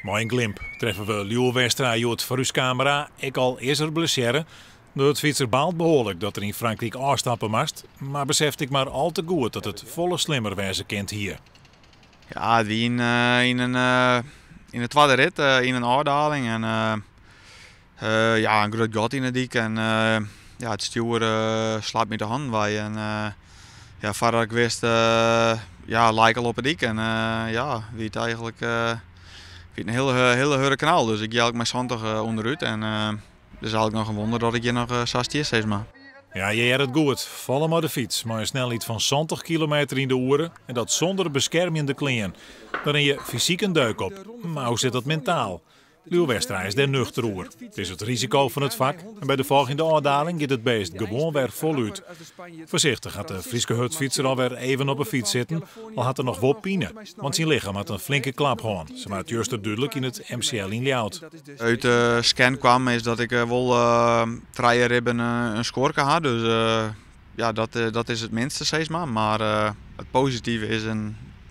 Mooi een glimp treffen we Liuwe Westra uit het verhuiscamera. Ik al is er blessure. De fietser baalt behoorlijk dat er in Frankrijk afstappen moest. Maar beseft ik maar al te goed dat het volle slimmer wezen kent hier. Ja, wie in een tweede rit, in een afdaling. En ja, een groot gat in de dik. En ja, het stuur slaat met de hand bij. En ja, verder ik wist, ja, lijk al op de dik. En ja, wie het eigenlijk een hele hurre kanaal. Dus ik jelk mijn 20 onderuit. En dus eigenlijk nog een wonder dat ik hier nog 16 steeds maar. Ja, je hebt het goed. Vallen maar de fiets. Maar een snelheid van 20 kilometer in de uur. En dat zonder beschermende kleren. Dan heb je fysiek een deuk op. Maar hoe zit dat mentaal? Liuwe Westra is der nuchter oer. Het is het risico van het vak. En bij de volgende afdaling gaat het beest gewoon weer voluit. Voorzichtig gaat de Frieske hutfietser alweer even op een fiets zitten. Al had er nog wat pine. Want zijn lichaam had een flinke klap gewoon. Ze maakt juist duidelijk in het MCL in Ljout. Uit de scan kwam is dat ik wel 3 ribben een score had. Dus ja, dat is het minste steeds maar. Maar het positieve is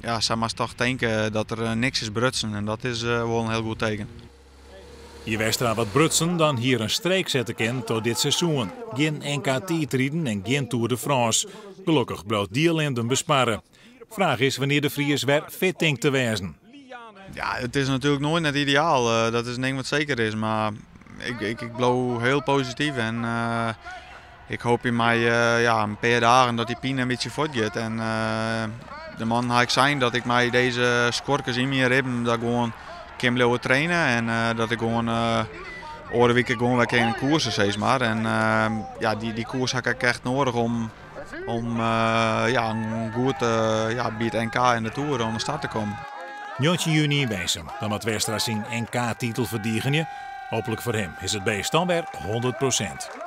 ja, ze maar toch denken dat er niks is brutsen. En dat is wel een heel goed teken. Je Westra wat brutsen dan hier een streek zetten kan tot dit seizoen. Geen NK-tijdrijden en geen Tour de France. Gelukkig blijft die ellende besparen. Vraag is wanneer de Fries weer fit denkt te wezen. Ja, het is natuurlijk nooit net ideaal. Dat is een ding wat zeker is. Maar ik blijf heel positief. En ik hoop in mij ja, een paar dagen dat die pijn een beetje voortgaat. En de man had ik zijn dat ik mij deze skorkers in mijn ribben dat gewoon kan blijven trainen. En dat ik gewoon oren weken gewoon weer een koersen steeds maar. En ja, die koers heb ik echt nodig om ja, een goed ja, bij het NK en de Tour aan de start te komen. 9 juni in Weesum. Dan moet Westra zijn NK-titel verdienen. Hopelijk voor hem is het beest dan weer 100%.